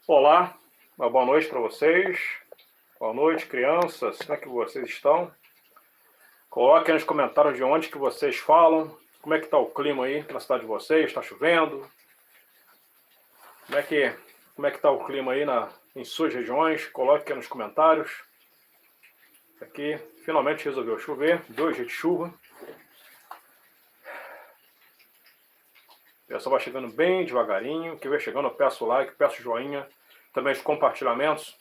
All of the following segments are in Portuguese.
Olá, uma boa noite para vocês. Boa noite, crianças. Como é que vocês estão? Coloquem aí nos comentários de onde que vocês falam. Como é que está o clima aí na cidade de vocês? Está chovendo? Como é que está o clima aí em suas regiões? Coloquem aqui nos comentários. Aqui, finalmente resolveu chover. 2 dias de chuva. O pessoal vai chegando bem devagarinho. Quem vai chegando, eu peço like, peço joinha. Também os compartilhamentos.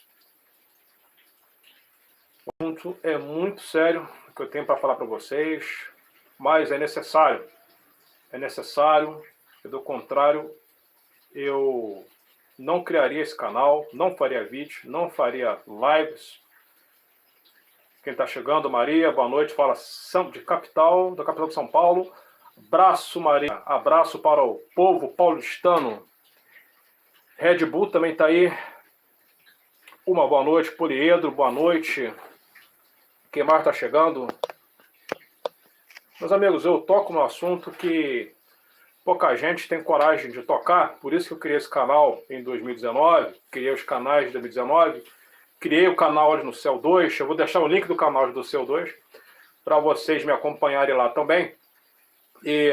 O assunto é muito sério o que eu tenho para falar para vocês, mas é necessário. É necessário, do contrário, eu não criaria esse canal, não faria vídeo, não faria lives. Quem está chegando, Maria, boa noite, fala da capital de São Paulo. Abraço, Maria, abraço para o povo paulistano. Red Bull também está aí. Uma boa noite, Poliedro, boa noite. Quem mais está chegando? Meus amigos, eu toco no assunto que pouca gente tem coragem de tocar, por isso que eu criei esse canal em 2019, criei os canais de 2019, criei o canal Olhos no Céu 2, eu vou deixar o link do canal Olhos do Céu 2 para vocês me acompanharem lá também. E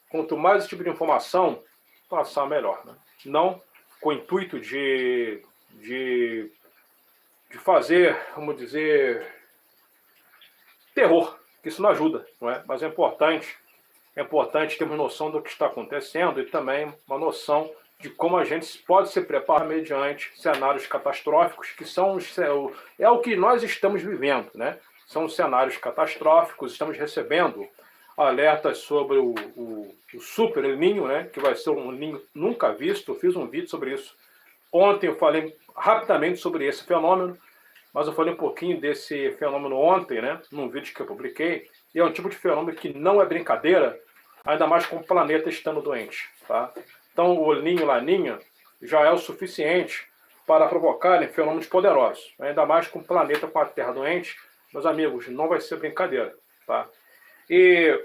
quanto mais esse tipo de informação, passar melhor. Né? Não com o intuito de fazer, vamos dizer, terror, que isso não ajuda, não é? Mas é importante termos noção do que está acontecendo e também uma noção de como a gente pode se preparar mediante cenários catastróficos, que são o que nós estamos vivendo, né? São cenários catastróficos, estamos recebendo alertas sobre o Super El Niño, né? Que vai ser um ninho nunca visto. Eu fiz um vídeo sobre isso. Ontem eu falei rapidamente sobre esse fenômeno, mas eu falei um pouquinho desse fenômeno ontem, né? Num vídeo que eu publiquei. E é um tipo de fenômeno que não é brincadeira, ainda mais com o planeta estando doente. Tá? Então o El Niño, Laninha já é o suficiente para provocarem fenômenos poderosos. Ainda mais com o planeta, com a Terra doente, meus amigos, não vai ser brincadeira. Tá? E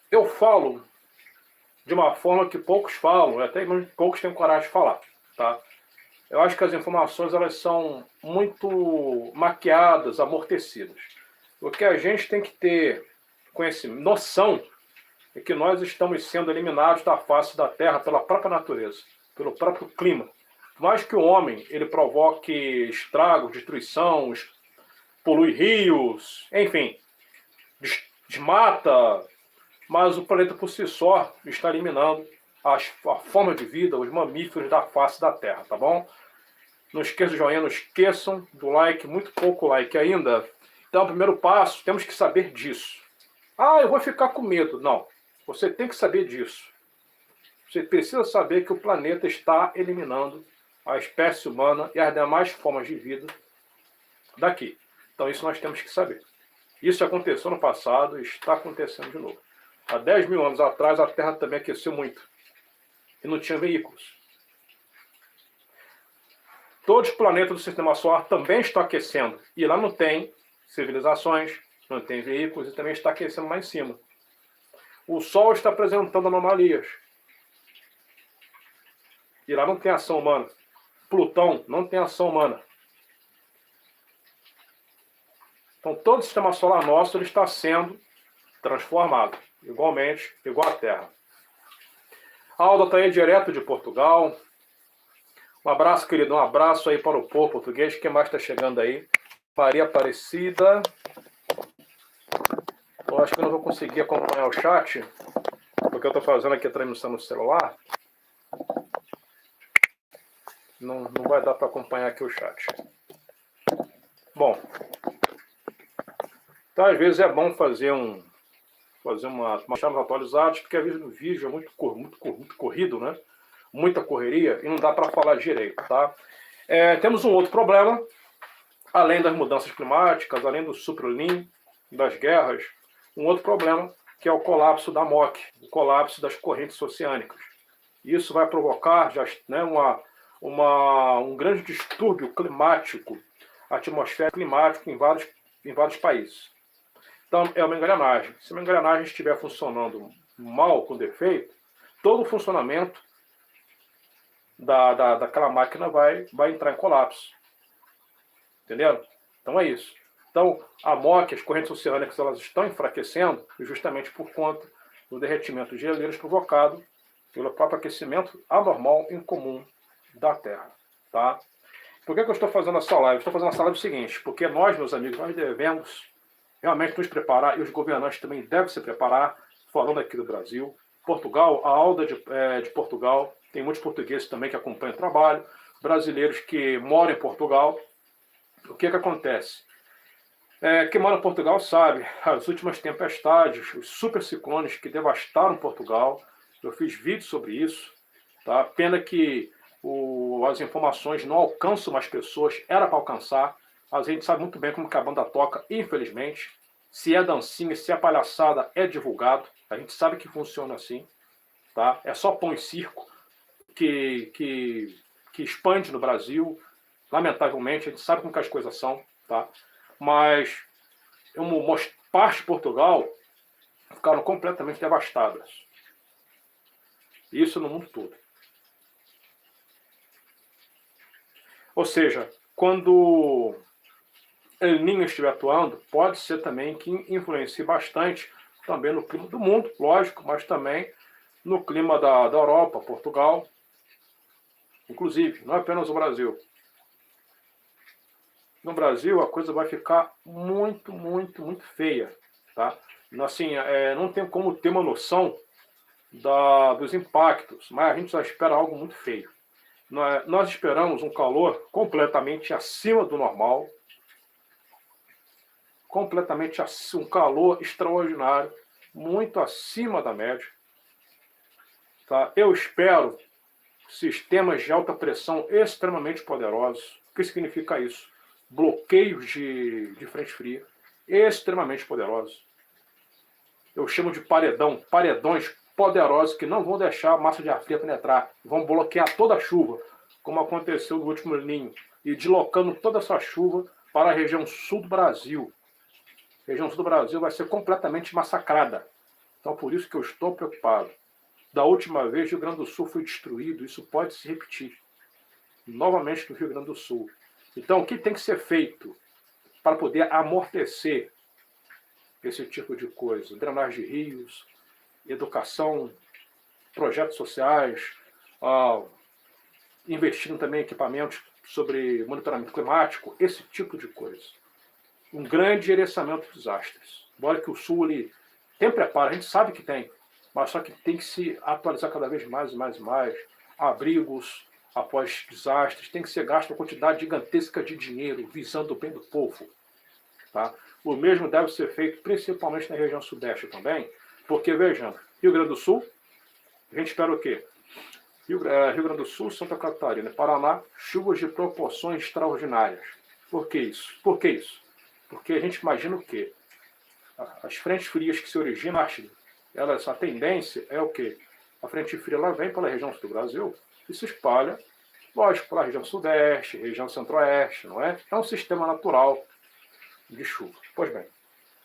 eu falo de uma forma que poucos falam, até poucos têm coragem de falar. Tá? Eu acho que as informações elas são muito maquiadas, amortecidas. O que a gente tem que ter conhecimento, noção, é que nós estamos sendo eliminados da face da Terra pela própria natureza, pelo próprio clima. Por mais que o homem ele provoque estragos, destruição, polui rios, enfim, desmata, mas o planeta por si só está eliminando a forma de vida, os mamíferos da face da Terra, tá bom? Não esqueçam do joinha, não esqueçam do like, muito pouco like ainda. Então, primeiro passo, temos que saber disso. Ah, eu vou ficar com medo. Não, você tem que saber disso. Você precisa saber que o planeta está eliminando a espécie humana e as demais formas de vida daqui. Então, isso nós temos que saber. Isso aconteceu no passado e está acontecendo de novo. Há 10 mil anos atrás, a Terra também aqueceu muito. E não tinha veículos. Todos os planetas do Sistema Solar também estão aquecendo. E lá não tem civilizações, não tem veículos e também está aquecendo lá em cima. O Sol está apresentando anomalias. E lá não tem ação humana. Plutão não tem ação humana. Então todo o Sistema Solar nosso ele está sendo transformado. Igualmente, igual a Terra. A Alda está aí direto de Portugal. Um abraço, querido. Um abraço aí para o povo português. Quem mais está chegando aí? Maria Aparecida. Eu acho que eu não vou conseguir acompanhar o chat, porque eu estou fazendo aqui a transmissão no celular. Não vai dar para acompanhar aqui o chat. Bom, então às vezes é bom fazer uma chaves atualizadas, porque às vezes o vídeo é muito corrido, né? Muita correria e não dá para falar direito, tá? Temos um outro problema, além das mudanças climáticas, além do Super El Niño, das guerras, um outro problema que é o colapso da MOC, o colapso das correntes oceânicas. Isso vai provocar né, um grande distúrbio climático, atmosférico climático em vários países. Então é uma engrenagem. Se uma engrenagem estiver funcionando mal, com defeito, todo o funcionamento daquela máquina vai entrar em colapso. Entendeu? Então é isso. Então, a MOC, as correntes oceânicas, elas estão enfraquecendo justamente por conta do derretimento de geleiras provocado pelo próprio aquecimento anormal incomum da Terra. Tá? Por que eu estou fazendo essa live? Estou fazendo essa live seguinte, porque nós, meus amigos, nós devemos realmente nos preparar, e os governantes também devem se preparar, falando aqui do Brasil. Portugal, a AUDA de Portugal, tem muitos portugueses também que acompanham o trabalho, brasileiros que moram em Portugal. O que acontece? Quem mora em Portugal sabe, as últimas tempestades, os superciclones que devastaram Portugal, eu fiz vídeo sobre isso, tá? Pena que as informações não alcançam mais pessoas, era para alcançar, mas a gente sabe muito bem como que a banda toca, infelizmente. Se é dancinha, se é palhaçada, é divulgado, a gente sabe que funciona assim, tá? É só pão e circo que expande no Brasil, lamentavelmente, a gente sabe como que as coisas são, tá? Mas parte de Portugal ficaram completamente devastadas. Isso no mundo todo. Ou seja, quando El Niño estiver atuando, pode ser também que influencie bastante também no clima do mundo, lógico, mas também no clima da Europa, Portugal, inclusive, não é apenas o Brasil. No Brasil a coisa vai ficar muito, muito, muito feia, tá? Assim, não tem como ter uma noção dos impactos, mas a gente já espera algo muito feio. Nós esperamos um calor completamente acima do normal, um calor extraordinário, muito acima da média. Tá? Eu espero sistemas de alta pressão extremamente poderosos. O que significa isso? Bloqueios de frente fria extremamente poderosos. Eu chamo de paredões poderosos que não vão deixar a massa de ar fria penetrar, vão bloquear toda a chuva, como aconteceu no último El Niño, e deslocando toda essa chuva para a região sul do Brasil. A região sul do Brasil vai ser completamente massacrada. Então, por isso que eu estou preocupado. Da última vez, o Rio Grande do Sul foi destruído, isso pode se repetir novamente no Rio Grande do Sul. Então, o que tem que ser feito para poder amortecer esse tipo de coisa? Drenagem de rios, educação, projetos sociais, investindo também em equipamentos sobre monitoramento climático, esse tipo de coisa. Um grande gerenciamento de desastres. Embora que o Sul ele tem preparo, a gente sabe que tem, mas só que tem que se atualizar cada vez mais e mais e mais. Abrigos após desastres, tem que ser gasto uma quantidade gigantesca de dinheiro visando o bem do povo. Tá? O mesmo deve ser feito principalmente na região sudeste também, porque, vejam, Rio Grande do Sul, a gente espera o quê? Rio Grande do Sul, Santa Catarina, Paraná, chuvas de proporções extraordinárias. Por que isso? Por que isso? Porque a gente imagina o quê? As frentes frias que se originam, a tendência é o quê? A frente fria ela vem pela região sul do Brasil e se espalha, lógico, pela região sudeste, região centro-oeste, não é? É um sistema natural de chuva. Pois bem,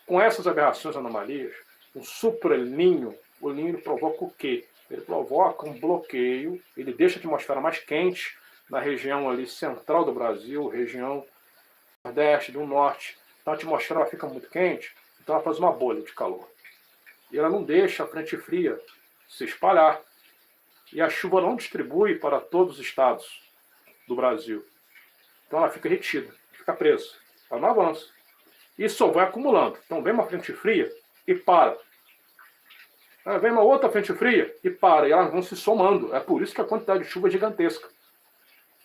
com essas aberrações, anomalias, um super El Niño, o El Niño provoca o quê? Ele provoca um bloqueio, ele deixa a atmosfera mais quente na região ali central do Brasil, região nordeste, do norte. Então a atmosfera ela fica muito quente, então ela faz uma bolha de calor. E ela não deixa a frente fria se espalhar. E a chuva não distribui para todos os estados do Brasil. Então ela fica retida, fica presa, ela não avança. Isso só vai acumulando. Então vem uma frente fria e para. Vem uma outra frente fria e para. E elas vão se somando. É por isso que a quantidade de chuva é gigantesca.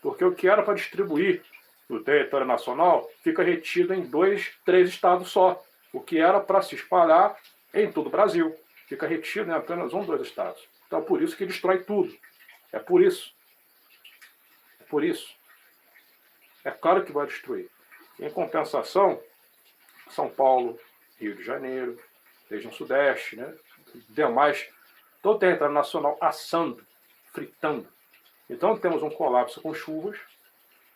Porque o que era para distribuir no território nacional fica retido em 2, 3 estados só. O que era para se espalhar em todo o Brasil fica retido em apenas 1, 2 estados. Então é por isso que destrói tudo. É por isso. É por isso. É claro que vai destruir. Em compensação, São Paulo, Rio de Janeiro, região sudeste, né? Demais, todo o território nacional assando, fritando. Então temos um colapso com chuvas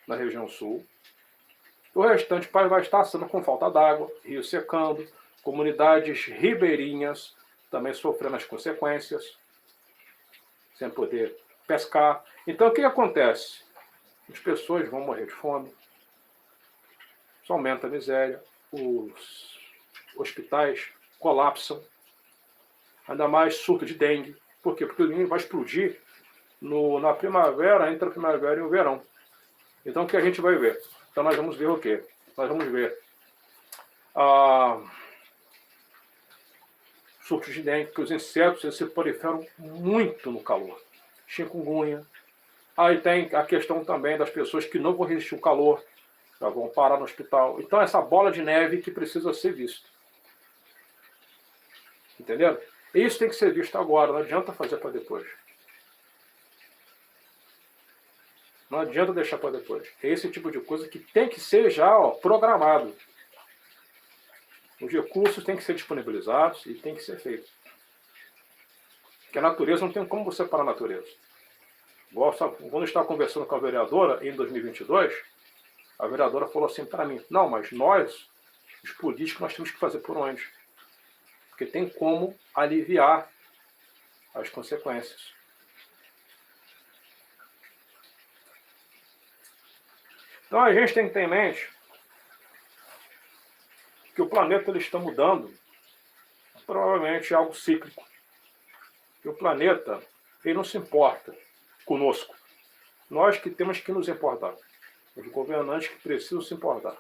na região sul. O restante vai estar assando com falta d'água, rios secando, comunidades ribeirinhas também sofrendo as consequências, sem poder pescar. Então o que acontece? As pessoas vão morrer de fome, isso aumenta a miséria, os hospitais colapsam, ainda mais surto de dengue. Por quê? Porque o ninho vai explodir na primavera, entre a primavera e o verão. Então o que a gente vai ver? Então nós vamos ver o quê? Nós vamos ver surtos de dengue, porque os insetos se proliferam muito no calor. Chikungunya. Aí tem a questão também das pessoas que não vão resistir ao calor, já vão parar no hospital. Então essa bola de neve que precisa ser vista. Entendeu? Isso tem que ser visto agora, não adianta fazer para depois. Não adianta deixar para depois. É esse tipo de coisa que tem que ser já programado. Os recursos têm que ser disponibilizados e tem que ser feito. Porque a natureza não tem como você parar a natureza. Quando eu estava conversando com a vereadora em 2022, a vereadora falou assim para mim, não, mas nós, os políticos, nós temos que fazer por onde? Porque tem como aliviar as consequências. Então a gente tem que ter em mente que o planeta ele está mudando, provavelmente é algo cíclico. E o planeta ele não se importa conosco. Nós que temos que nos importar. Os governantes que precisam se importar.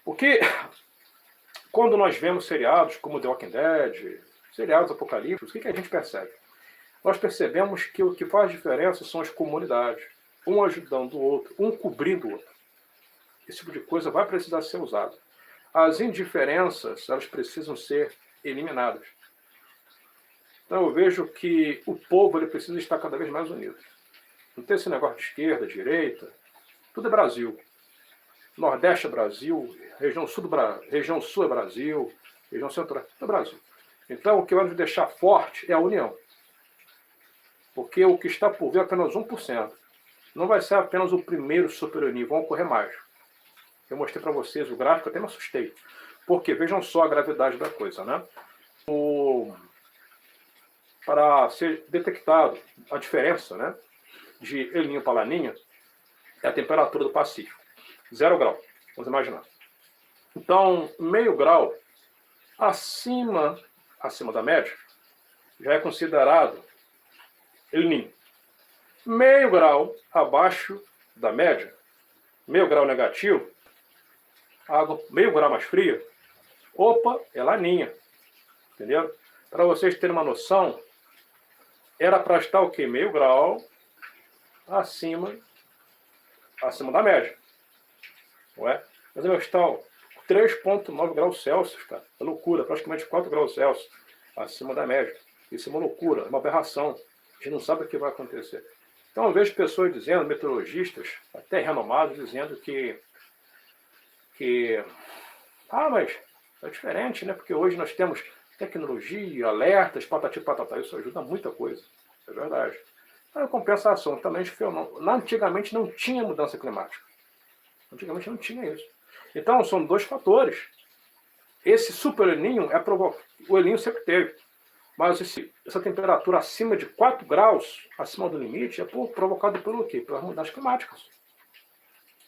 Porque quando nós vemos seriados como The Walking Dead, seriados apocalípticos, o que a gente percebe? Nós percebemos que o que faz diferença são as comunidades. Um ajudando o outro, um cobrindo o outro. Esse tipo de coisa vai precisar ser usado. As indiferenças, elas precisam ser eliminadas. Então eu vejo que o povo ele precisa estar cada vez mais unido. Não tem esse negócio de esquerda, direita. Tudo é Brasil. Nordeste é Brasil, região sul é Brasil, região central é Brasil. Então o que vai nos deixar forte é a união. Porque o que está por vir é apenas 1%. Não vai ser apenas o primeiro super-união, vão ocorrer mais. Eu mostrei para vocês o gráfico, até me assustei. Porque vejam só a gravidade da coisa, né? Para ser detectado a diferença, né, de El Niño para Laninha, é a temperatura do Pacífico. 0 grau, vamos imaginar. Então, meio grau acima da média já é considerado El Niño. Meio grau abaixo da média, meio grau negativo, água meio grau mais fria, opa, é Laninha. Entendeu? Para vocês terem uma noção, era para estar o quê? Meio grau acima da média. Ué? Mas eu estou 3,9 graus Celsius, cara. É loucura, praticamente 4 graus Celsius acima da média. Isso é uma loucura, é uma aberração. A gente não sabe o que vai acontecer. Então eu vejo pessoas dizendo, meteorologistas, até renomados, dizendo que mas é diferente, né? Porque hoje nós temos tecnologia, alertas, patati patatá, isso ajuda muita coisa, é verdade. Mas, em compensação, também antigamente não tinha mudança climática. Antigamente não tinha isso. Então, são dois fatores. Esse super El Niño é provocado. O El Niño sempre teve. Mas essa temperatura acima de 4 graus, acima do limite, é provocado pelo quê? Pelas mudanças climáticas.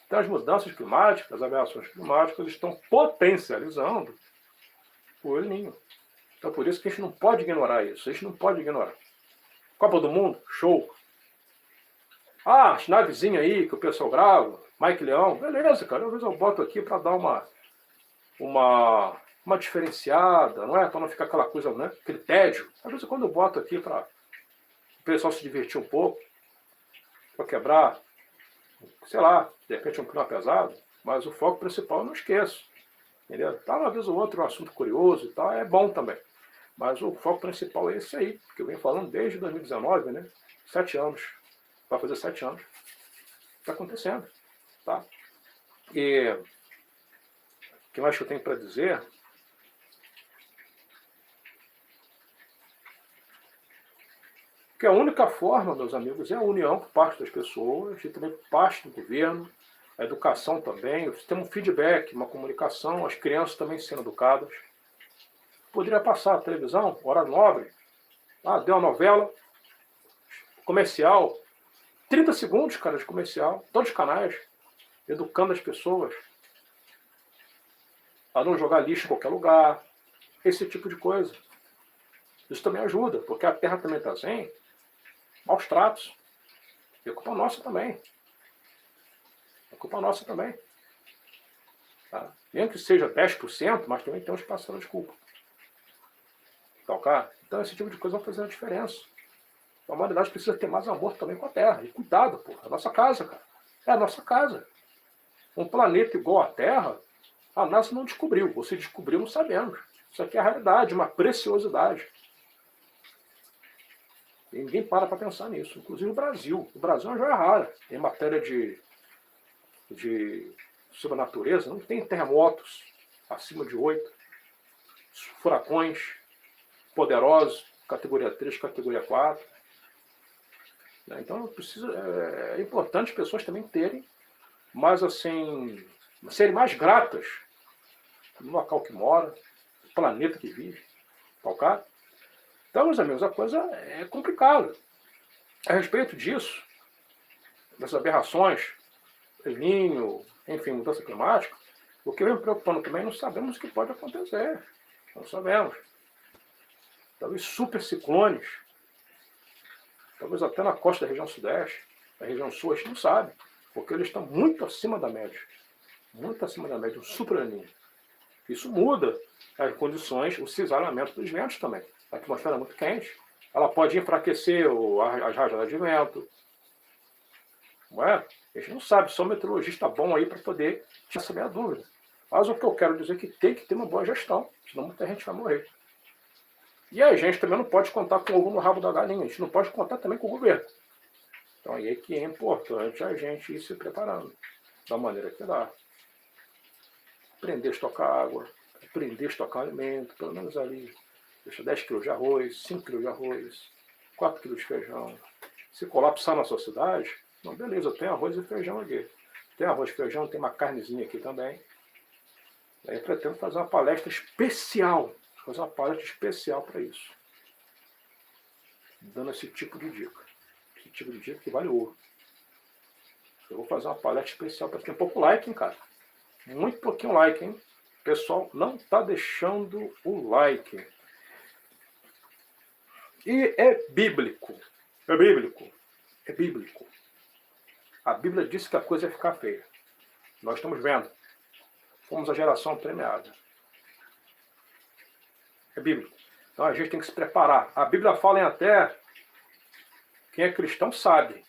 Então, as mudanças climáticas, as variações climáticas, estão potencializando o El Niño. Então, por isso que a gente não pode ignorar isso. A gente não pode ignorar. Copa do Mundo, show. As navezinhas aí que o pessoal grava, Mike Leão, beleza, cara. Às vezes eu boto aqui para dar uma diferenciada, não é? Para não ficar aquela coisa, né? Aquele tédio. Às vezes quando eu boto aqui para o pessoal se divertir um pouco, para quebrar, sei lá, de repente um clima pesado, mas o foco principal eu não esqueço. Entendeu? Tá, uma vez ou outra um assunto curioso e tal, é bom também. Mas o foco principal é esse aí, que eu venho falando desde 2019, né? 7 anos. Vai fazer 7 anos. Está acontecendo. Tá? E o que mais que eu tenho para dizer? Que a única forma, meus amigos, é a união por parte das pessoas e também por parte do governo, a educação também, tem um feedback, uma comunicação, as crianças também sendo educadas. Poderia passar a televisão, horário nobre, deu uma novela, comercial, 30 segundos, cara, de comercial, todos os canais, educando as pessoas a não jogar lixo em qualquer lugar, esse tipo de coisa. Isso também ajuda, porque a terra também está sem maus tratos. E é culpa nossa também. É culpa nossa também. Tá? Mesmo que seja 10%, mas também tem uns parcelas de culpa. Tá, ok? Então esse tipo de coisa vai fazer a diferença. A humanidade precisa ter mais amor também com a Terra. E cuidado, pô. É a nossa casa, cara. É a nossa casa. Um planeta igual à Terra, a NASA não descobriu. Ou se descobriu, não sabemos. Isso aqui é a realidade, uma preciosidade. E ninguém para pensar nisso. Inclusive o Brasil. O Brasil é uma joia rara. Em matéria sobre a natureza, não tem terremotos acima de 8, furacões poderosos, categoria 3, categoria 4. Então é importante as pessoas também terem, mas assim, serem mais gratas no local que mora, no planeta que vive. Ok? Então, meus amigos, a coisa é complicada. A respeito disso, dessas aberrações, El Niño, enfim, mudança climática, o que vem me preocupando também, não sabemos o que pode acontecer. Não sabemos. Talvez super ciclones, talvez até na costa da região sudeste, da região sul, a gente não sabe, porque eles estão muito acima da média. Muito acima da média, um super El Niño. Isso muda as condições, o cisalhamento dos ventos também. A atmosfera é muito quente, ela pode enfraquecer as rajadas de vento. Não é? A gente não sabe, só um meteorologista bom aí para poder tirar essa minha dúvida. Mas o que eu quero dizer é que tem que ter uma boa gestão, senão muita gente vai morrer. E a gente também não pode contar com o ovo no rabo da galinha, a gente não pode contar também com o governo. Então aí é que é importante a gente ir se preparando, da maneira que dá. Aprender a estocar água, aprender a estocar alimento, pelo menos ali, deixa 10 kg de arroz, 5 kg de arroz, 4 kg de feijão. Se colapsar na sua cidade, não, beleza, tem arroz e feijão aqui. Tem arroz e feijão, tem uma carnezinha aqui também. Aí eu pretendo fazer uma palestra especial, para isso. Dando esse tipo de dica. Esse tipo de dica que vale ouro. Eu vou fazer uma palestra especial para ter pouco like, hein, cara. Muito pouquinho like, hein. O pessoal não está deixando o like. E é bíblico. É bíblico. É bíblico. A Bíblia disse que a coisa ia ficar feia. Nós estamos vendo. Fomos a geração premiada. É bíblico. Então a gente tem que se preparar. A Bíblia fala em até quem é cristão sabe.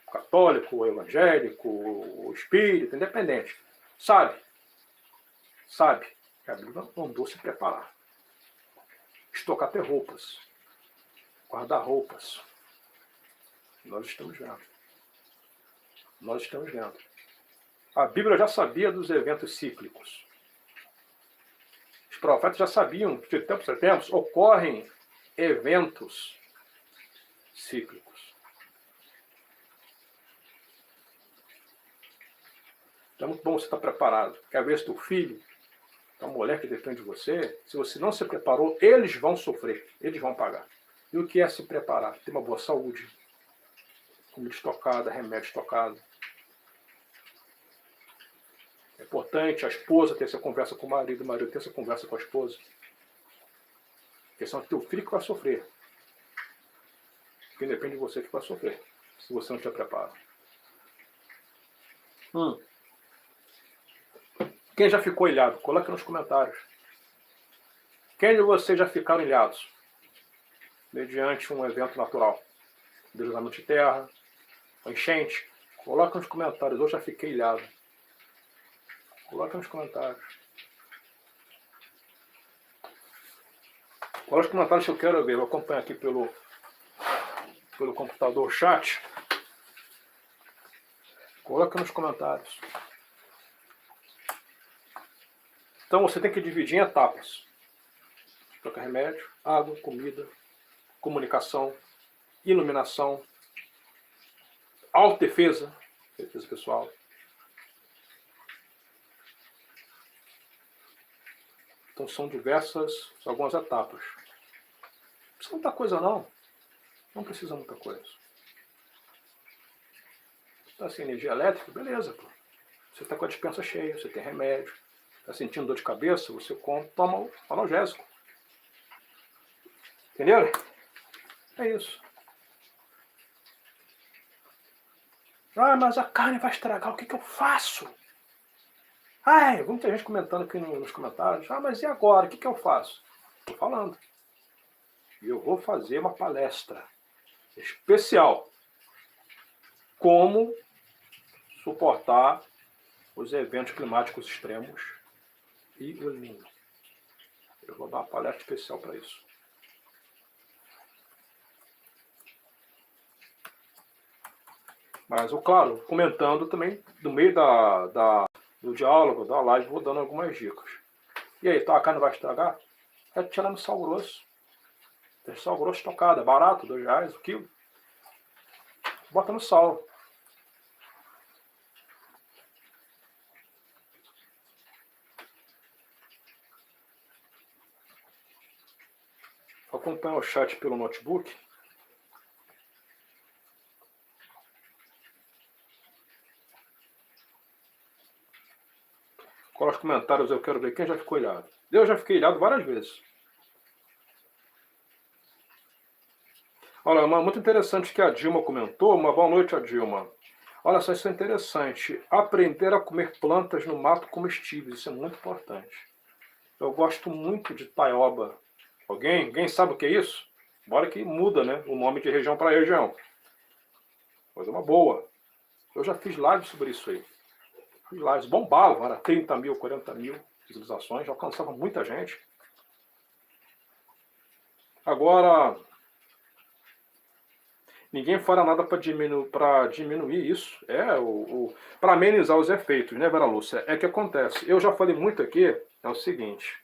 O católico, o evangélico, o espírita, independente. Sabe. Sabe. Que a Bíblia mandou se preparar. Estocar até roupas. Guardar roupas. Nós estamos vendo. Nós estamos vendo. A Bíblia já sabia dos eventos cíclicos. Os profetas já sabiam que de tempos a tempos ocorrem eventos cíclicos. Então é muito bom você estar preparado. Quer ver se teu filho, a mulher que depende de você, se você não se preparou, eles vão sofrer, eles vão pagar. E o que é se preparar? Ter uma boa saúde, comida estocada, remédio estocado. É importante a esposa ter essa conversa com o marido ter essa conversa com a esposa. Porque senão é teu filho que vai sofrer. Porque depende de você que vai sofrer, se você não te prepara. Quem já ficou ilhado? Coloque nos comentários. Quem de vocês já ficaram ilhados? Mediante um evento natural. Deslizamento de terra, enchente. Coloque nos comentários. Eu já fiquei ilhado. Coloque nos comentários. Coloque nos comentários que eu quero ver. Eu acompanho aqui pelo computador chat. Coloque nos comentários. Então você tem que dividir em etapas. Trocar remédio, água, comida, comunicação, iluminação, autodefesa, defesa pessoal. Então são algumas etapas. Não precisa muita coisa não. Não precisa muita coisa. Está sem energia elétrica? Beleza, pô. Você está com a despensa cheia, você tem remédio. Está sentindo dor de cabeça? Você toma um analgésico. Entenderam? É isso. Ah, mas a carne vai estragar, o que eu faço? Ai, muita gente comentando aqui nos comentários. Ah, mas e agora? O que eu faço? Estou falando. E eu vou fazer uma palestra especial. Como suportar os eventos climáticos extremos e o El Niño. Eu vou dar uma palestra especial para isso. Mas, claro, comentando também, no meio do diálogo, da live, vou dando algumas dicas. E aí, tá, a carne vai estragar? É tirando sal grosso. Tem sal grosso estocado, é barato, R$2 o quilo. Bota no sal. Acompanha o chat pelo notebook. Coloca os comentários, eu quero ver quem já ficou ilhado. Eu já fiquei ilhado várias vezes. Olha, muito interessante que a Dilma comentou. Uma boa noite, a Dilma. Olha só, isso é interessante. Aprender a comer plantas no mato comestíveis, isso é muito importante. Eu gosto muito de taioba. Alguém sabe o que é isso? Bora que muda, né? O nome de região para região. Mas é uma boa. Eu já fiz live sobre isso aí. Fiz lives, bombavam, era 30 mil, 40 mil visualizações, já alcançava muita gente. Agora, ninguém fala nada para diminuir isso. Para amenizar os efeitos, né, Vera Lúcia? É que acontece. Eu já falei muito aqui, é o seguinte.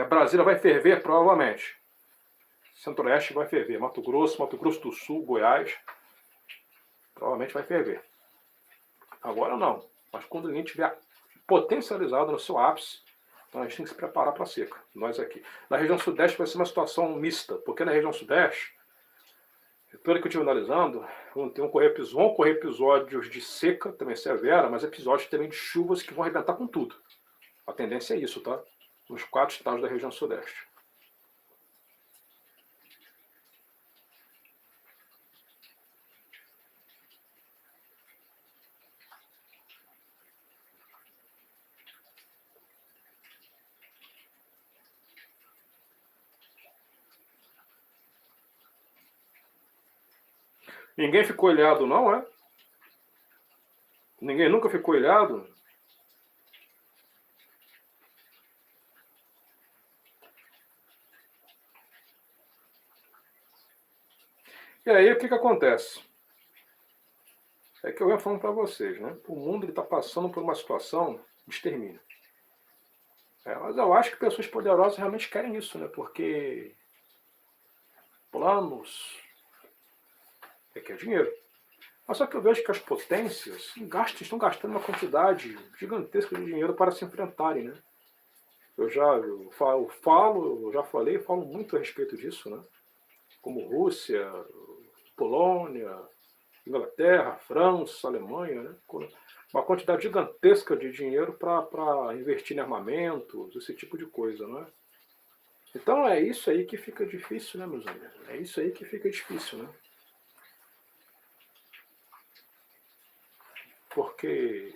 Brasília vai ferver, provavelmente. Centro-Oeste vai ferver. Mato Grosso do Sul, Goiás, provavelmente vai ferver. Agora não. Mas quando a gente estiver potencializado no seu ápice, então a gente tem que se preparar para a seca. Nós aqui. Na região Sudeste vai ser uma situação mista, porque na região Sudeste, pelo que eu estive analisando, vão ocorrer episódios de seca também severa, mas episódios também de chuvas que vão arrebentar com tudo. A tendência é isso, tá? Nos 4 estados da região Sudeste. Ninguém ficou ilhado, não, é? Ninguém nunca ficou ilhado? E aí, o que acontece? É que eu ia falando para vocês, né? O mundo está passando por uma situação de extermínio. Mas eu acho que pessoas poderosas realmente querem isso, né? Porque planos requer dinheiro. Mas só que eu vejo que as potências estão gastando uma quantidade gigantesca de dinheiro para se enfrentarem, né? Eu já falo muito a respeito disso, né? Como Rússia, Polônia, Inglaterra, França, Alemanha, né? Uma quantidade gigantesca de dinheiro para investir em armamentos, esse tipo de coisa, não é? Então é isso aí que fica difícil, né, meus amigos? É isso aí que fica difícil, né? Porque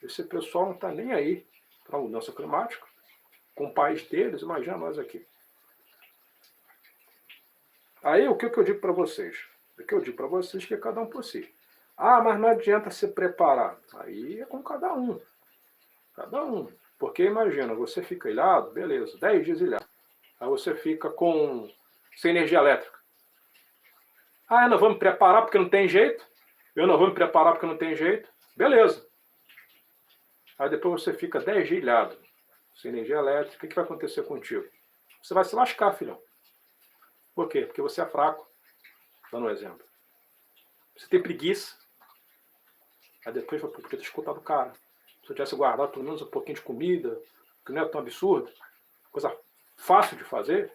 esse pessoal não está nem aí para a mudança climática. Com o país deles, imagina nós aqui. Aí o que eu digo para vocês? O que eu digo para vocês é que é cada um por si. Ah, mas não adianta se preparar. Aí é com cada um. Cada um. Porque imagina, você fica ilhado, beleza, 10 dias ilhado. Aí você fica sem energia elétrica. Ah, eu não vou me preparar porque não tem jeito. Eu não vou me preparar porque não tem jeito. Beleza. Aí depois você fica 10 dias ilhado, sem energia elétrica. O que vai acontecer contigo? Você vai se lascar, filhão. Por quê? Porque você é fraco. Dando um exemplo. Você tem preguiça. Aí depois vai poder ter escutado o cara. Se eu tivesse guardado pelo menos um pouquinho de comida, que não é tão absurdo, coisa fácil de fazer,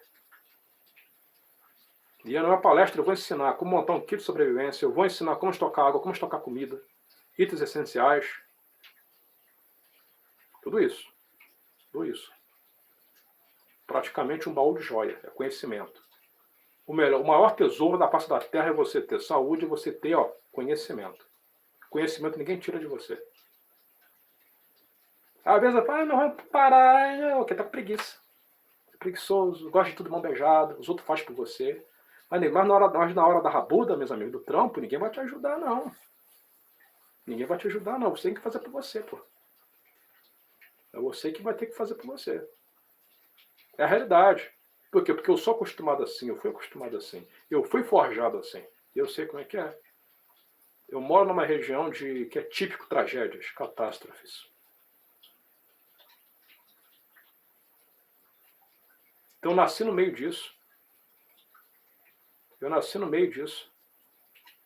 E na minha palestra eu vou ensinar como montar um kit de sobrevivência, eu vou ensinar como estocar água, como estocar comida, itens essenciais. Tudo isso. Tudo isso. Praticamente um baú de joia, é conhecimento. O maior tesouro da face da Terra é você ter saúde e você ter conhecimento. Conhecimento ninguém tira de você. Às vezes eu falo, não vai parar, porque tá com preguiça. É preguiçoso, gosta de tudo mão beijada, os outros fazem por você. Mas na hora da rabuda, meus amigos, do trampo, ninguém vai te ajudar, não. Ninguém vai te ajudar, não. Você tem que fazer por você, pô. É você que vai ter que fazer por você. É a realidade. Por quê? Porque eu sou acostumado assim, eu fui acostumado assim. Eu fui forjado assim. Eu sei como é que é. Eu moro numa região que é típico tragédias, catástrofes. Então eu nasci no meio disso. Eu nasci no meio disso.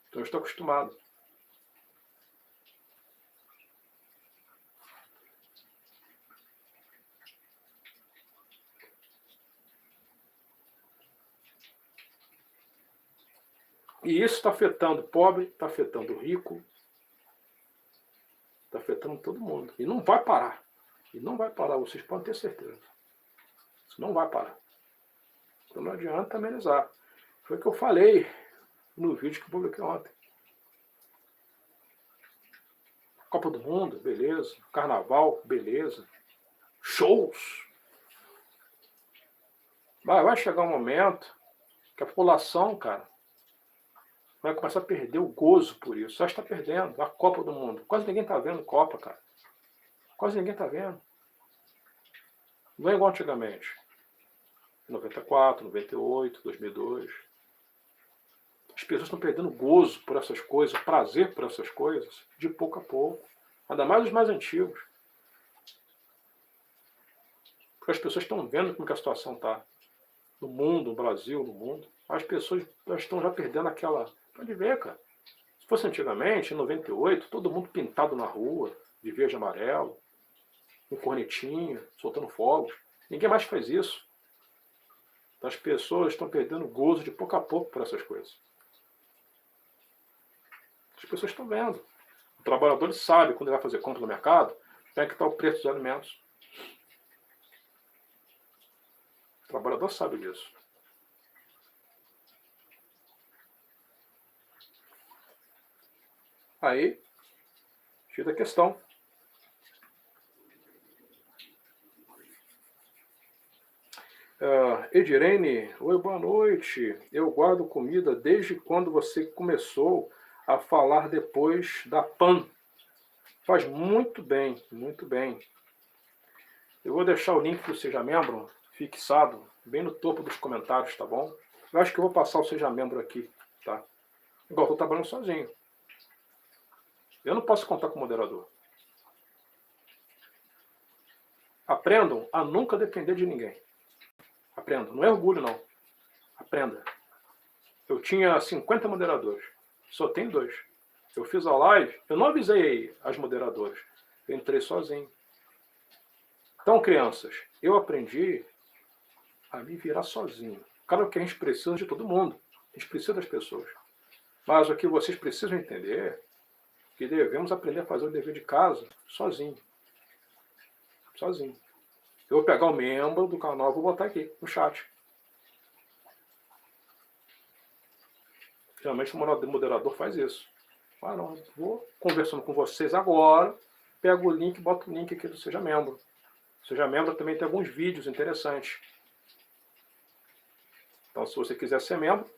Então eu estou acostumado. E isso está afetando o pobre, está afetando o rico, está afetando todo mundo. E não vai parar. E não vai parar, vocês podem ter certeza. Isso não vai parar. Então não adianta amenizar. Foi o que eu falei no vídeo que eu publiquei ontem. Copa do Mundo, beleza. Carnaval, beleza. Shows. Vai chegar um momento que a população, cara, vai começar a perder o gozo por isso. Só está perdendo. A Copa do Mundo. Quase ninguém está vendo Copa, cara. Quase ninguém está vendo. Não é igual antigamente. 94, 98, 2002. As pessoas estão perdendo gozo por essas coisas, prazer por essas coisas, de pouco a pouco. Ainda mais os mais antigos. Porque as pessoas estão vendo como que a situação está. No mundo, no Brasil, no mundo. As pessoas estão já perdendo aquela... Pode ver, cara. Se fosse antigamente, em 98, todo mundo pintado na rua, de verde e amarelo, com cornetinha, soltando fogos. Ninguém mais faz isso. As pessoas estão perdendo gozo de pouco a pouco por essas coisas. As pessoas estão vendo. O trabalhador sabe, quando ele vai fazer compra no mercado, como é que está o preço dos alimentos. O trabalhador sabe disso. Aí, tira a questão. Edirene, oi, boa noite. Eu guardo comida desde quando você começou a falar depois da PAN. Faz muito bem, muito bem. Eu vou deixar o link para o Seja Membro fixado bem no topo dos comentários, tá bom? Eu acho que eu vou passar o Seja Membro aqui, tá? Igual eu estou trabalhando sozinho. Eu não posso contar com o moderador. Aprendam a nunca depender de ninguém. Aprendam. Não é orgulho, não. Aprenda. Eu tinha 50 moderadores. Só tem 2. Eu fiz a live, eu não avisei as moderadoras. Eu entrei sozinho. Então, crianças, eu aprendi a me virar sozinho. Claro que a gente precisa de todo mundo. A gente precisa das pessoas. Mas o que vocês precisam entender é que devemos aprender a fazer o dever de casa sozinho. Sozinho. Eu vou pegar o membro do canal e vou botar aqui no chat. Geralmente o moderador faz isso. Ah, não, vou conversando com vocês agora, pego o link, boto o link aqui do Seja Membro. Seja Membro também tem alguns vídeos interessantes. Então, se você quiser ser membro,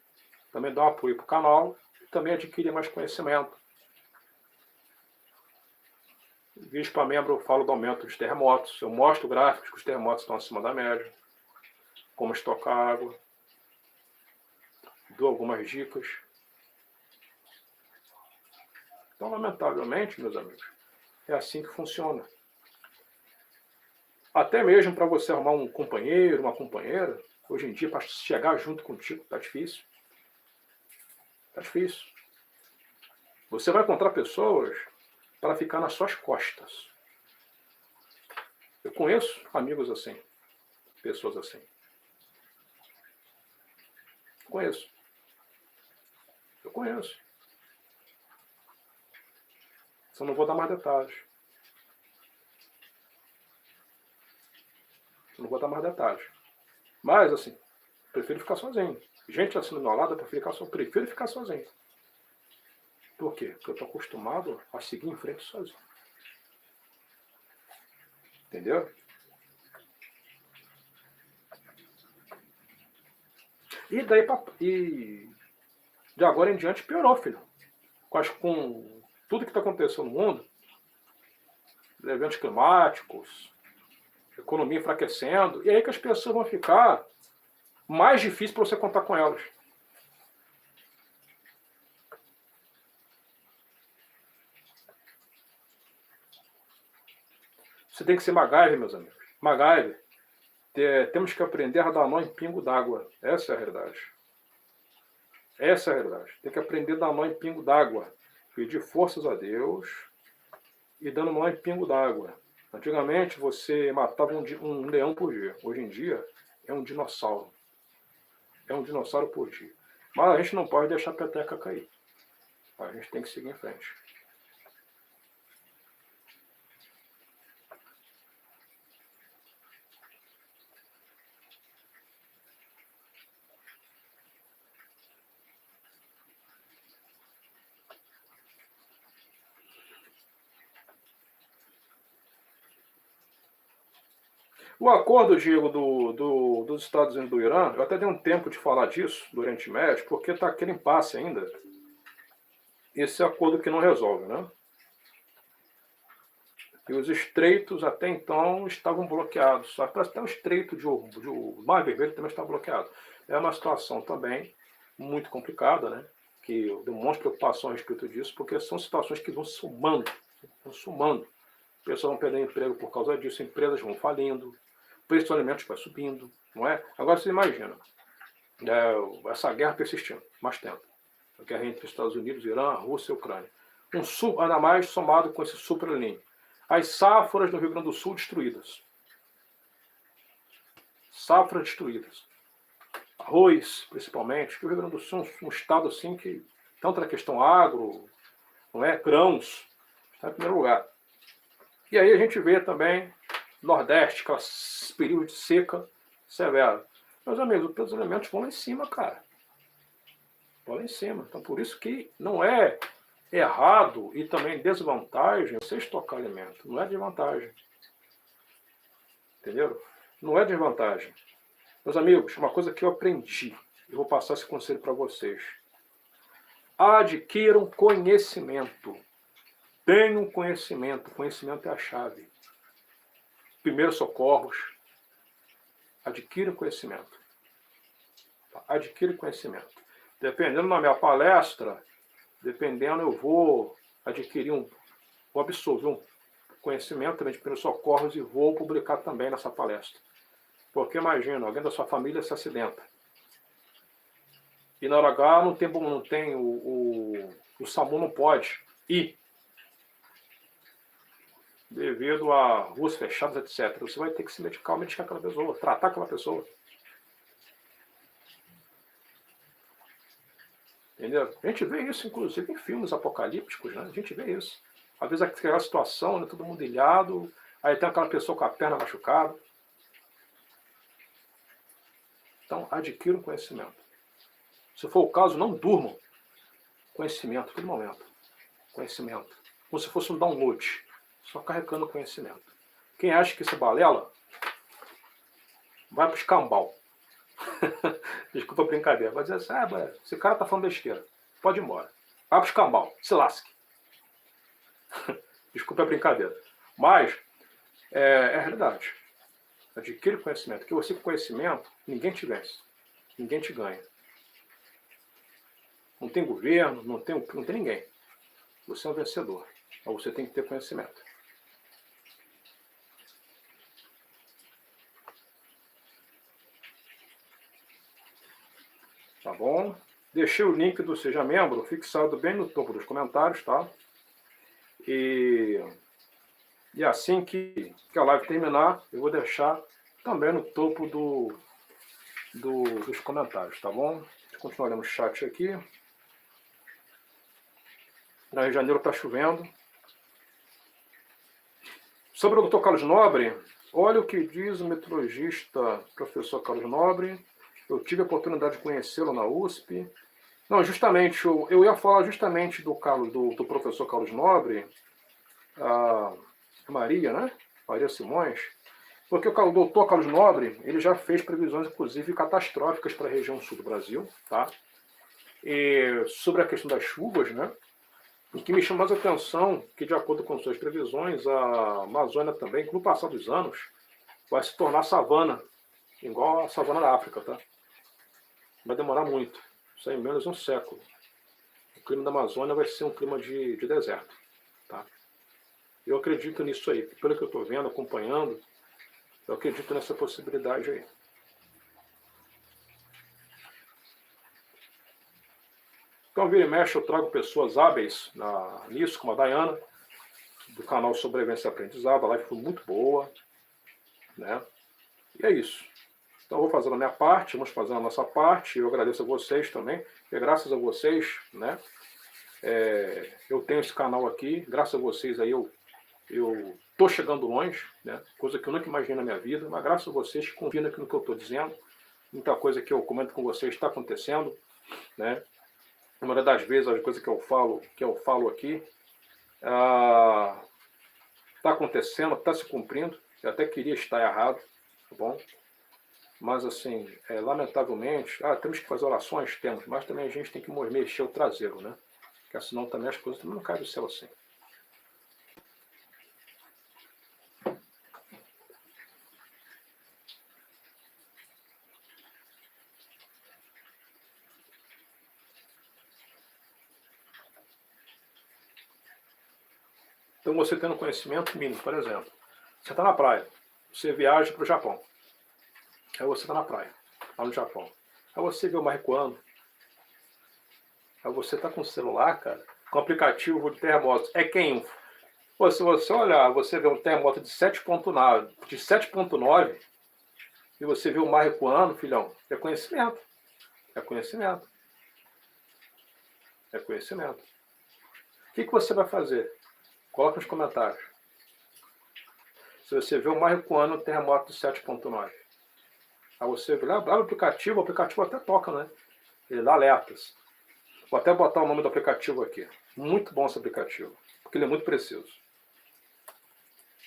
também dá um apoio para o canal e também adquire mais conhecimento. Vídeo para membro, eu falo do aumento dos terremotos. Eu mostro gráficos que os terremotos estão acima da média. Como estocar água. Dou algumas dicas. Então, lamentavelmente, meus amigos, é assim que funciona. Até mesmo para você arrumar um companheiro, uma companheira, hoje em dia, para chegar junto contigo, tá difícil. Tá difícil. Você vai encontrar pessoas para ficar nas suas costas. Eu conheço amigos assim, pessoas assim. Conheço. conheço. Só não vou dar mais detalhes. Não vou dar mais detalhes. Mas, assim, prefiro ficar sozinho. Gente assim do meu lado, eu prefiro ficar sozinho. Por quê? Porque eu estou acostumado a seguir em frente sozinho. Entendeu? E daí de agora em diante piorou, filho. Com tudo que está acontecendo no mundo, eventos climáticos, economia enfraquecendo, e aí que as pessoas vão ficar mais difícil para você contar com elas. Você tem que ser MacGyver, meus amigos. MacGyver. Temos que aprender a dar nó em pingo d'água. Essa é a realidade. Essa é a realidade. Tem que aprender a dar nó em pingo d'água. Pedir forças a Deus e dando nó em pingo d'água. Antigamente você matava um leão por dia. Hoje em dia é um dinossauro. É um dinossauro por dia. Mas a gente não pode deixar a peteca cair. A gente tem que seguir em frente. O acordo, Diego, dos Estados Unidos e do Irã, eu até dei um tempo de falar disso do Oriente Médio, porque está aquele impasse ainda. Esse acordo que não resolve, né? E os estreitos até então estavam bloqueados. Só parece que até o estreito de Mar Vermelho também está bloqueado. É uma situação também muito complicada, né? Que eu demonstro preocupação a respeito disso, porque são situações que vão sumando. Pessoas vão perder emprego por causa disso, empresas vão falindo, o preço dos alimentos vai subindo, não é? Agora você imagina, essa guerra persistindo mais tempo. A guerra entre Estados Unidos, Irã, Rússia e Ucrânia. Ainda mais somado com esse superlinho. As safras no Rio Grande do Sul destruídas. Safras destruídas. Arroz, principalmente, que o Rio Grande do Sul é um estado assim que, tanto na questão agro, não é? Grãos, está em primeiro lugar. E aí a gente vê também Nordeste, aqueles períodos de seca severa. Meus amigos, os preços dos alimentos vão lá em cima, cara. Vão lá em cima. Então por isso que não é errado e também desvantagem você estocar alimento. Não é desvantagem. Entendeu? Não é desvantagem. Meus amigos, uma coisa que eu aprendi, eu vou passar esse conselho para vocês. Adquiram conhecimento. Tenham conhecimento. Conhecimento é a chave. Primeiros socorros. Adquira conhecimento. Adquira conhecimento. Dependendo da minha palestra, eu vou adquirir vou absorver um conhecimento também de primeiros socorros e vou publicar também nessa palestra. Porque imagina, alguém da sua família se acidenta. E na hora H não tem o SAMU não pode ir. Devido a ruas fechadas, etc. Você vai ter que se medicar aquela pessoa, tratar aquela pessoa. Entendeu? A gente vê isso, inclusive, em filmes apocalípticos, né? A gente vê isso. Às vezes aquela situação, né? Todo mundo ilhado, aí tem aquela pessoa com a perna machucada. Então, adquiram conhecimento. Se for o caso, não durmam. Conhecimento, a todo momento. Conhecimento. Como se fosse um download. Só carregando conhecimento. Quem acha que isso é balela, vai para o escambau. Desculpa a brincadeira. Vai dizer assim, esse cara tá falando besteira. Pode ir embora. Vai para o escambau. Se lasque. Desculpa a brincadeira. Mas, é a realidade. Adquire conhecimento. Porque você com conhecimento, ninguém te vence. Ninguém te ganha. Não tem governo, não tem ninguém. Você é um vencedor. Mas você tem que ter conhecimento. Tá bom? Deixei o link do Seja Membro fixado bem no topo dos comentários, tá? E assim que a live terminar, eu vou deixar também no topo dos comentários, tá bom? Continuaremos no chat aqui. No Rio de Janeiro está chovendo. Sobre o Dr. Carlos Nobre, olha o que diz o meteorologista professor Carlos Nobre. Eu tive a oportunidade de conhecê-lo na USP. Não, justamente, eu ia falar justamente do professor Carlos Nobre, a Maria, né? Maria Simões, porque o doutor Carlos Nobre, ele já fez previsões, inclusive, catastróficas para a região sul do Brasil, tá? E sobre a questão das chuvas, né? E que me chamou mais a atenção que, de acordo com suas previsões, a Amazônia também, que no passar dos anos, vai se tornar savana, igual a savana da África, tá? Vai demorar muito, isso aí menos um século. O clima da Amazônia vai ser um clima de deserto, tá? Eu acredito nisso aí, pelo que eu estou vendo, acompanhando, eu acredito nessa possibilidade aí. Então, vira e mexe, eu trago pessoas hábeis nisso, como a Dayana, do canal Sobrevivência e Aprendizado. A live foi muito boa, né? E é isso. Então, eu vou fazendo a minha parte, vamos fazendo a nossa parte. Eu agradeço a vocês também, porque graças a vocês, né? Eu tenho esse canal aqui, graças a vocês aí eu estou chegando longe, né? Coisa que eu nunca imaginei na minha vida, mas graças a vocês que confiam naquilo que eu estou dizendo. Muita coisa que eu comento com vocês está acontecendo, né? Uma das vezes as coisas que eu falo aqui está acontecendo, está se cumprindo. Eu até queria estar errado, tá bom? Mas assim, lamentavelmente, temos que fazer orações, temos, mas também a gente tem que mexer o traseiro, né? Porque senão também as coisas não caem do céu assim. Então você tendo conhecimento mínimo, por exemplo, você está na praia, você viaja para o Japão, aí você está na praia, lá no Japão, aí você vê o mar recuando, aí você está com o celular, cara, com o aplicativo de terremotos, quem? Pô, se você olhar, você vê um terremoto de 7.9 e você vê o mar recuando, filhão, é conhecimento, é conhecimento, é conhecimento. O que você vai fazer? Coloca nos comentários. Se você vê o mar recuando, o terremoto de 7.9. Aí você abre o aplicativo até toca, né? Ele dá alertas. Vou até botar o nome do aplicativo aqui. Muito bom esse aplicativo, porque ele é muito preciso.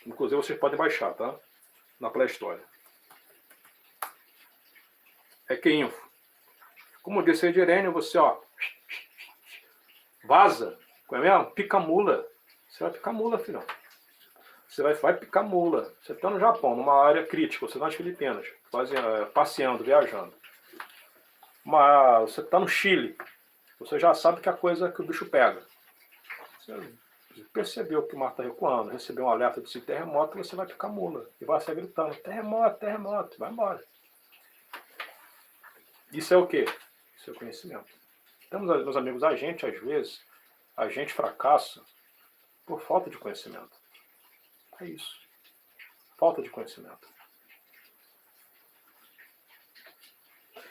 Inclusive vocês podem baixar, tá? Na Play Store. Info. Como disse a Edirene, você, vaza. Como é mesmo? Pica mula. Você vai picar mula, filhão. Você vai picar mula. Você está no Japão, numa área crítica. Você está nas Filipinas, passeando, viajando. Mas você está no Chile. Você já sabe que é a coisa que o bicho pega. Você percebeu que o mar está recuando, recebeu um alerta de terremoto, você vai picar mula. E vai sair gritando, terremoto, terremoto. Vai embora. Isso é o quê? Isso é conhecimento. Então, meus amigos, às vezes, a gente fracassa por falta de conhecimento. É isso. Falta de conhecimento.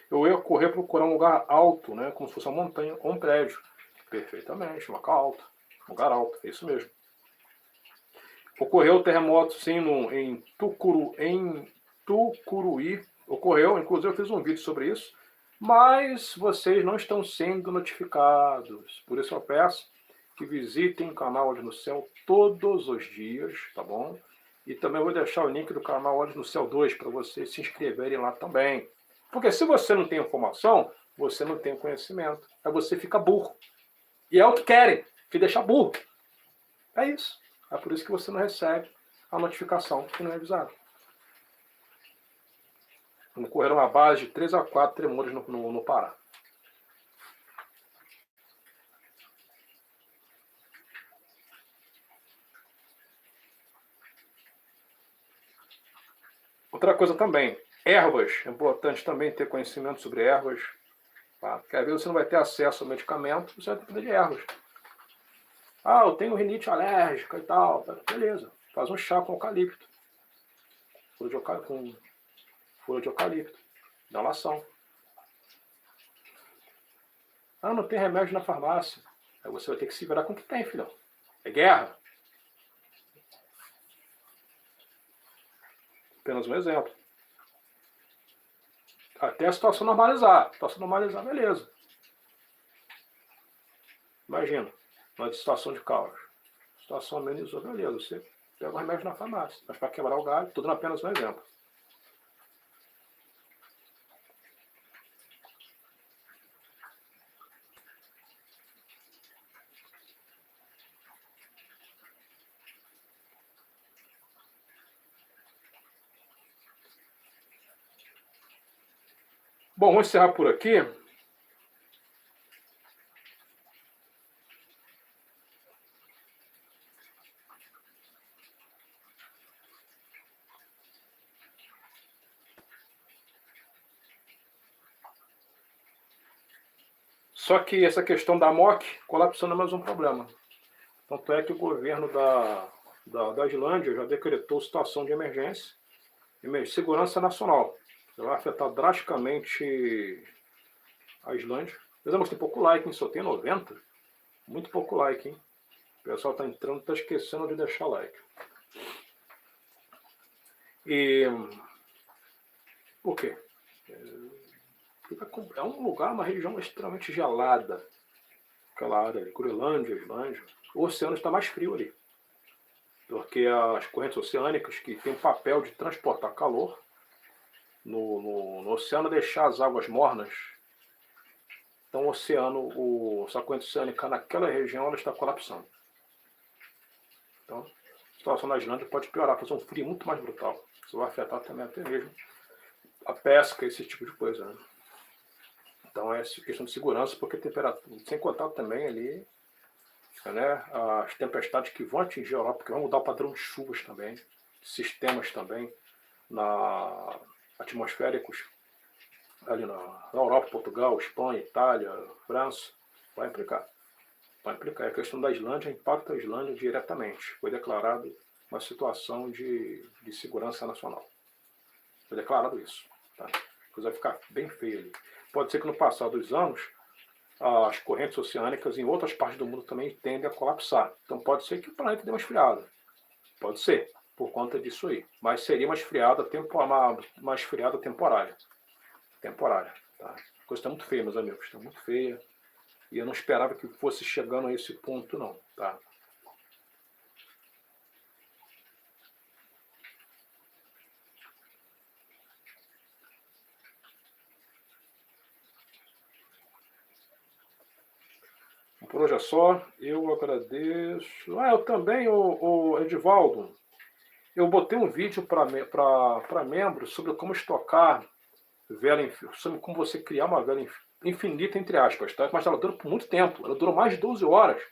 Eu ia correr procurar um lugar alto, né? Como se fosse uma montanha ou um prédio. Perfeitamente, um local alto. Um lugar alto, é isso mesmo. Ocorreu o terremoto, sim, em Tucuruí. Ocorreu, inclusive eu fiz um vídeo sobre isso. Mas vocês não estão sendo notificados. Por isso eu peço que visitem o canal Olhos no Céu todos os dias, tá bom? E também vou deixar o link do canal Olhos no Céu 2 para vocês se inscreverem lá também. Porque se você não tem informação, você não tem conhecimento. Aí você fica burro. E é o que querem, te deixar burro. É isso. É por isso que você não recebe a notificação que não é avisado. Ocorreram a base de 3 a 4 tremores no Pará. Outra coisa também, ervas. É importante também ter conhecimento sobre ervas. Tá? Porque às vezes você não vai ter acesso ao medicamento, você vai ter que de ervas. Eu tenho rinite alérgica e tal. Beleza, faz um chá com eucalipto. Com folha de eucalipto. Inalação. Não tem remédio na farmácia. Aí você vai ter que se virar com o que tem, filhão. É guerra. Apenas um exemplo. Até a situação normalizar. A situação normalizar, beleza. Imagina, uma situação de caos. A situação amenizou, beleza. Você pega o remédio na farmácia. Mas para quebrar o galho, tudo apenas um exemplo. Bom, vamos encerrar por aqui. Só que essa questão da MOC colapsando é mais um problema. Tanto é que o governo da Islândia já decretou situação de emergência e segurança nacional. Vai afetar drasticamente a Islândia. Mas tem pouco like, hein? Só tem 90. Muito pouco like, hein? O pessoal está entrando, está esquecendo de deixar like. E por quê? É um lugar, uma região extremamente gelada. Aquela área ali, Groenlândia, Islândia. O oceano está mais frio ali. Porque as correntes oceânicas, que têm o papel de transportar calor no oceano, deixar as águas mornas. Então o oceano, essa corrente oceânica naquela região, ela está colapsando. Então, a situação na Islândia pode piorar, fazer um frio muito mais brutal. Isso vai afetar também até mesmo a pesca, esse tipo de coisa, né? Então é questão de segurança, porque a temperatura, sem contar também ali, né, as tempestades que vão atingir a Europa, que vão mudar o padrão de chuvas também, sistemas também atmosféricos ali na Europa, Portugal, Espanha, Itália, França, vai implicar. Vai implicar. A questão da Islândia impacta a Islândia diretamente. Foi declarado uma situação de segurança nacional. Foi declarado isso. Tá? A coisa vai ficar bem feia ali. Pode ser que no passar dos anos, as correntes oceânicas em outras partes do mundo também tendem a colapsar. Então pode ser que o planeta dê uma esfriada. Pode ser, por conta disso aí. Mas seria uma esfriada temporária. Temporária. Tá? A coisa está muito feia, meus amigos. Está muito feia. E eu não esperava que fosse chegando a esse ponto, não. Tá? Por hoje é só. Eu agradeço. Eu também, o Edivaldo. Eu botei um vídeo para membros sobre como estocar vela, sobre como você criar uma vela infinita, entre aspas, tá? Mas ela dura por muito tempo, ela durou mais de 12 horas.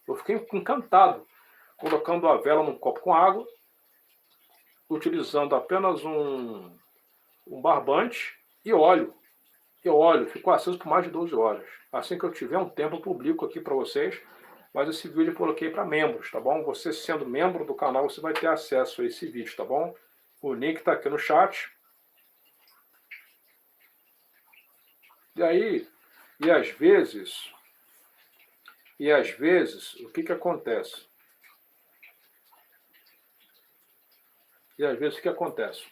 Eu fiquei encantado, colocando a vela num copo com água, utilizando apenas um barbante e óleo. E óleo, ficou aceso por mais de 12 horas. Assim que eu tiver um tempo, eu publico aqui para vocês, mas esse vídeo eu coloquei para membros, tá bom? Você sendo membro do canal, você vai ter acesso a esse vídeo, tá bom? O link está aqui no chat. E aí, e às vezes, o que acontece? E às vezes o que acontece?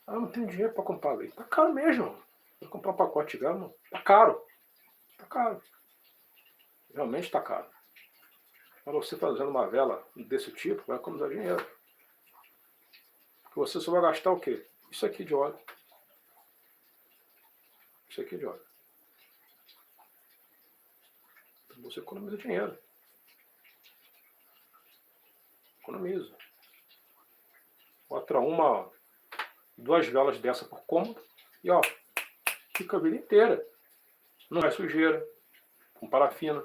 Eu não tenho dinheiro para comprar leite. Tá caro mesmo. Vou comprar um pacote de gama. Tá caro. Tá caro. Realmente tá caro. Para você fazendo uma vela desse tipo, vai economizar dinheiro. Porque você só vai gastar o quê? Isso aqui de óleo. Isso aqui de óleo. Então você economiza dinheiro. Economiza. Bota duas velas dessa por cômodo e ó, fica a vida inteira. Não é sujeira, com parafina.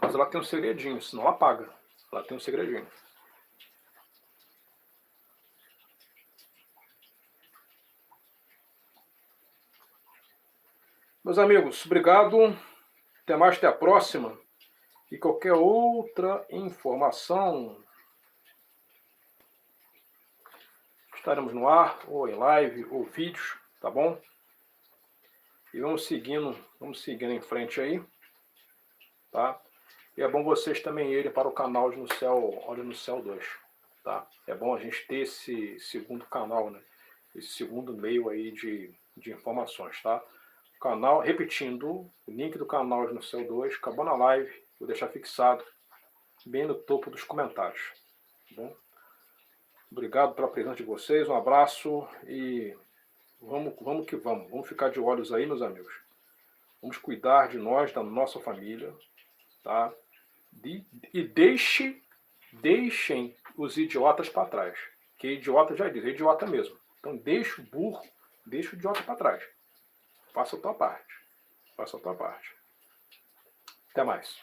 Mas ela tem um segredinho, senão ela apaga. Ela tem um segredinho. Meus amigos, obrigado. Até mais, até a próxima. E qualquer outra informação, estaremos no ar, ou em live, ou vídeos, tá bom? E vamos seguindo em frente aí, tá? E é bom vocês também irem para o canal de Olhos no Céu 2, tá? É bom a gente ter esse segundo canal, né? Esse segundo meio aí de informações, tá? O canal, repetindo, o link do canal Olhos no Céu 2, acabou na live, vou deixar fixado bem no topo dos comentários, tá bom? Obrigado pela presença de vocês, um abraço e vamos que vamos. Vamos ficar de olhos aí, meus amigos. Vamos cuidar de nós, da nossa família, tá? E deixem os idiotas para trás. Que idiota já diz, é idiota mesmo. Então deixa o burro, deixa o idiota para trás. Faça a tua parte. Faça a tua parte. Até mais.